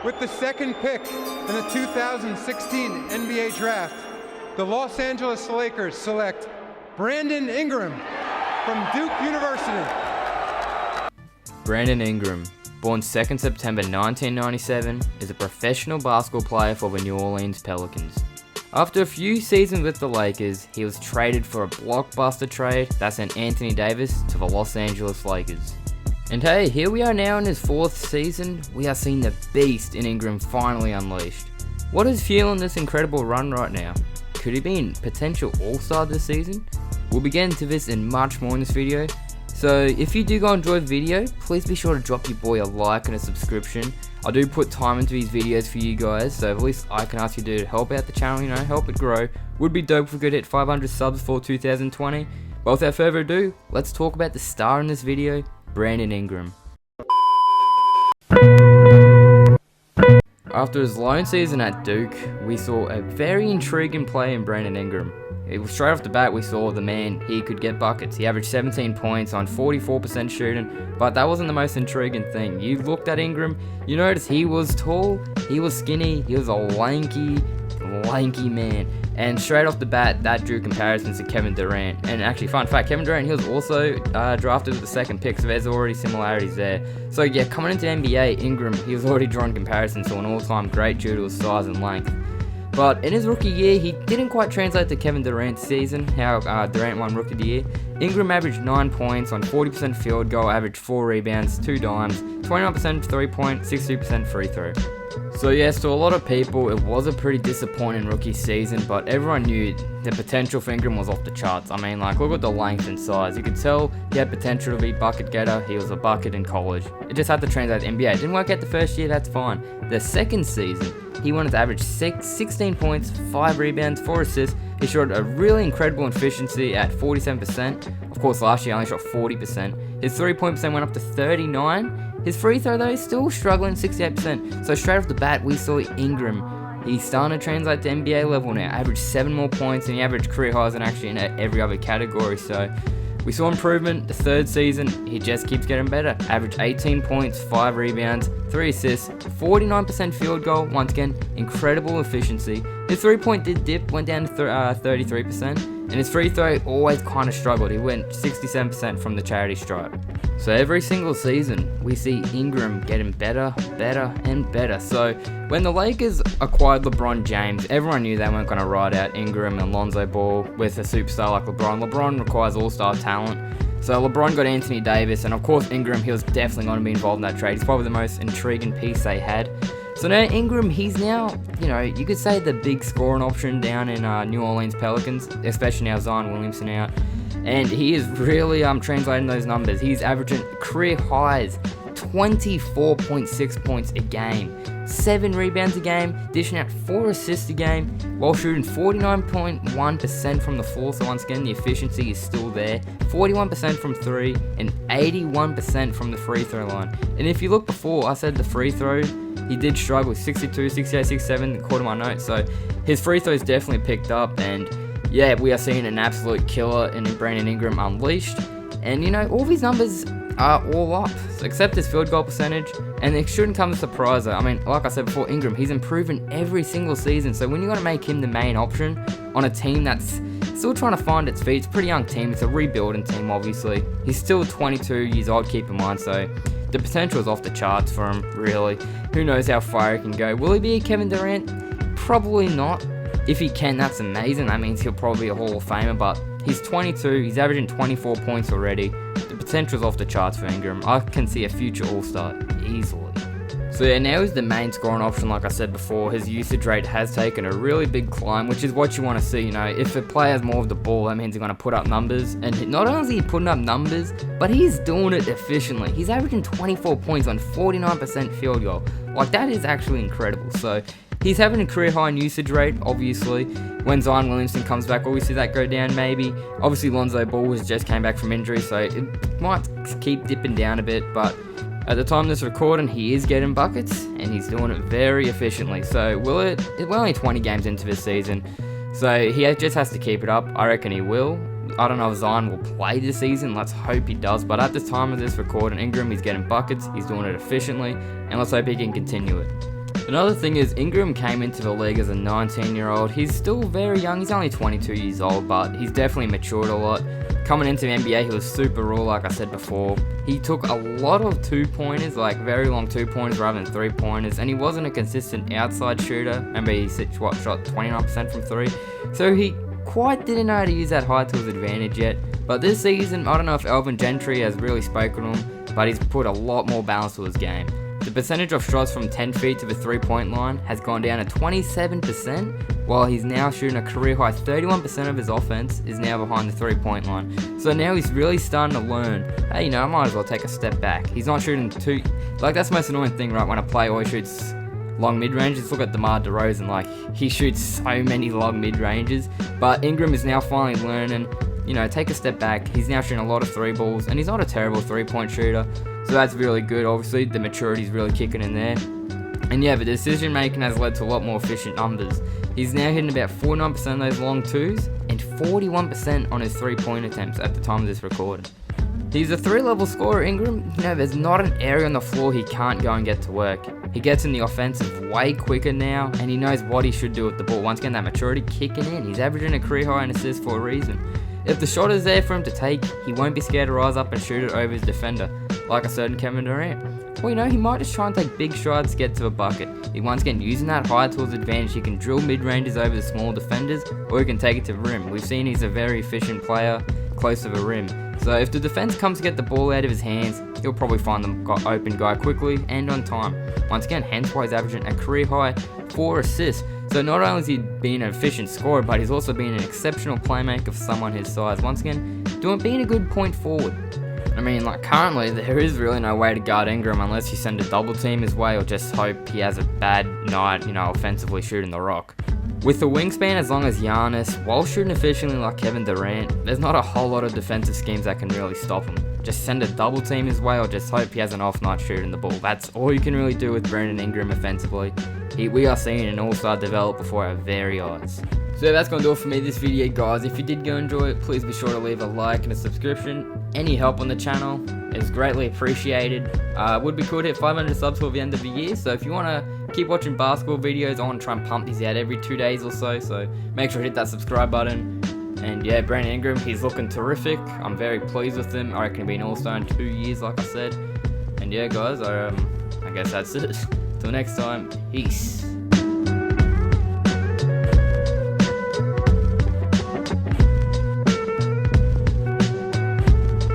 With the second pick in the 2016 NBA Draft, the Los Angeles Lakers select Brandon Ingram from Duke University. Brandon Ingram, born 2nd September 1997, is a professional basketball player for the New Orleans Pelicans. After a few seasons with the Lakers, he was traded for a blockbuster trade that sent Anthony Davis to the Los Angeles Lakers. And hey, here we are now in his 4th season. We are seeing the beast in Ingram finally unleashed. What is fueling this incredible run right now? Could he be a potential all-star this season? We'll be getting to this and much more in this video. So if you do go enjoy the video, please be sure to drop your boy a like and a subscription. I do put time into these videos for you guys, so at least I can ask you to help out the channel, help it grow. Would be dope if we could hit 500 subs for 2020. But without further ado, let's talk about the star in this video, Brandon Ingram. After his lone season at Duke, we saw a very intriguing play in Brandon Ingram. Straight off the bat, we saw the man, he could get buckets. He averaged 17 points on 44% shooting, but that wasn't the most intriguing thing. You looked at Ingram, you noticed he was tall, he was skinny, he was a lanky man. And straight off the bat, that drew comparisons to Kevin Durant. And actually, fun fact, Kevin Durant, he was also drafted with the 2nd pick, so there's already similarities there. So yeah, coming into the NBA, Ingram, he was already drawing comparisons to an all-time great due to his size and length. But in his rookie year, he didn't quite translate to Kevin Durant's season, how Durant won Rookie of the Year. Ingram averaged 9 points on 40% field goal, averaged 4 rebounds, 2 dimes, 29% 3-point, 62% free throw. So yes, to a lot of people, it was a pretty disappointing rookie season, but everyone knew the potential for Ingram was off the charts. I mean, look at the length and size. You could tell he had potential to be bucket getter. He was a bucket in college. It just had to translate to NBA. It didn't work out the first year, that's fine. The 2nd season, he wanted to average 16 points, 5 rebounds, 4 assists. He showed a really incredible efficiency at 47%. Of course, last year he only shot 40%. His 3-point percent went up to 39%. His free throw though, still struggling, 68%. So straight off the bat, we saw Ingram. He's starting to translate to NBA level now. Averaged 7 more points, and he averaged career highs in actually in every other category. So we saw improvement. The 3rd season, he just keeps getting better. Averaged 18 points, 5 rebounds, 3 assists, 49% field goal. Once again, incredible efficiency. His 3-point did dip, went down to 33%. And his free throw always kind of struggled. He went 67% from the charity stripe. So every single season, we see Ingram getting better, and better. So when the Lakers acquired LeBron James, everyone knew they weren't going to ride out Ingram and Lonzo Ball with a superstar like LeBron. LeBron requires all-star talent. So LeBron got Anthony Davis, and of course Ingram, he was definitely going to be involved in that trade. He's probably the most intriguing piece they had. So now Ingram, he's now, you could say the big scoring option down in New Orleans Pelicans, especially now Zion Williamson out. And he is really translating those numbers. He's averaging career highs, 24.6 points a game, 7 rebounds a game, dishing out 4 assists a game, while shooting 49.1% from the floor. So once again, the efficiency is still there. 41% from 3 and 81% from the free throw line. And if you look before, I said the free throw, he did struggle with 62, 68, 67, according to my notes. So his free throws definitely picked up, and yeah, we are seeing an absolute killer in Brandon Ingram unleashed. And all these numbers are all up, except his field goal percentage, and it shouldn't come as a surprise. I mean, like I said before, Ingram, he's improving every single season. So when you're going to make him the main option on a team that's still trying to find its feet, it's a pretty young team, it's a rebuilding team obviously. He's still 22 years old, keep in mind, so the potential is off the charts for him, really. Who knows how far he can go. Will he be a Kevin Durant? Probably not. If he can, that's amazing. That means he'll probably be a Hall of Famer, but he's 22, he's averaging 24 points already. The potential's off the charts for Ingram. I can see a future All-Star easily. So yeah, now he's the main scoring option, like I said before. His usage rate has taken a really big climb, which is what you want to see. If a player has more of the ball, that means he's going to put up numbers. And not only is he putting up numbers, but he's doing it efficiently. He's averaging 24 points on 49% field goal. That is actually incredible. So he's having a career high in usage rate, obviously. When Zion Williamson comes back, will we see that go down? Maybe. Obviously, Lonzo Ball just came back from injury, so it might keep dipping down a bit, but at the time of this recording, he is getting buckets, and he's doing it very efficiently. So we're only 20 games into this season, so he just has to keep it up. I reckon he will. I don't know if Zion will play this season. Let's hope he does. But at the time of this recording, Ingram, he's getting buckets. He's doing it efficiently. And let's hope he can continue it. Another thing is Ingram came into the league as a 19-year-old. He's still very young. He's only 22 years old, but he's definitely matured a lot. Coming into the NBA, he was super raw, like I said before. He took a lot of two-pointers, like very long two-pointers rather than three-pointers, and he wasn't a consistent outside shooter. Remember, he shot 29% from three. So he quite didn't know how to use that height to his advantage yet. But this season, I don't know if Alvin Gentry has really spoken to him, but he's put a lot more balance to his game. The percentage of shots from 10 feet to the three-point line has gone down to 27%, while he's now shooting a career high 31% of his offense is now behind the three-point line. So now he's really starting to learn, hey, I might as well take a step back. He's not shooting too, that's the most annoying thing, right? When a player always shoots long mid-range, just look at DeMar DeRozan, he shoots so many long mid-ranges, but Ingram is now finally learning, take a step back. He's now shooting a lot of three balls, and he's not a terrible three-point shooter, so that's really good. Obviously, the maturity is really kicking in there. And yeah, the decision making has led to a lot more efficient numbers. He's now hitting about 49% of those long twos, and 41% on his three-point attempts at the time of this recording. He's a three-level scorer, Ingram. There's not an area on the floor he can't go and get to work. He gets in the offensive way quicker now, and he knows what he should do with the ball. Once again, that maturity kicking in. He's averaging a career high in assists for a reason. If the shot is there for him to take, he won't be scared to rise up and shoot it over his defender, like a certain Kevin Durant. Well, he might just try and take big strides to get to a bucket. Once again, using that height to his advantage, he can drill mid-ranges over the small defenders, or he can take it to the rim. We've seen he's a very efficient player close to the rim. So if the defense comes to get the ball out of his hands, he'll probably find the open guy quickly and on time. Once again, hence why he's averaging a career high 4 assists. So not only is he being an efficient scorer, but he's also being an exceptional playmaker for someone his size. Once again, being a good point forward. Currently, there is really no way to guard Ingram unless you send a double team his way or just hope he has a bad night, offensively shooting the rock. With the wingspan as long as Giannis, while shooting efficiently like Kevin Durant, there's not a whole lot of defensive schemes that can really stop him. Just send a double team his way or just hope he has an off night shooting the ball. That's all you can really do with Brandon Ingram offensively. We are seeing an all-star develop before our very eyes. So that's going to do it for me this video, guys. If you did go enjoy it, please be sure to leave a like and a subscription. Any help on the channel is greatly appreciated. Would be cool to hit 500 subs for the end of the year, so if you want to keep watching basketball videos, I want to try and pump these out every 2 days or so make sure to hit that subscribe button. And yeah, Brandon Ingram, he's looking terrific. I'm very pleased with him. I reckon he'll be an all-star in 2 years, like I said. And yeah, guys, I guess that's it. Till next time, peace.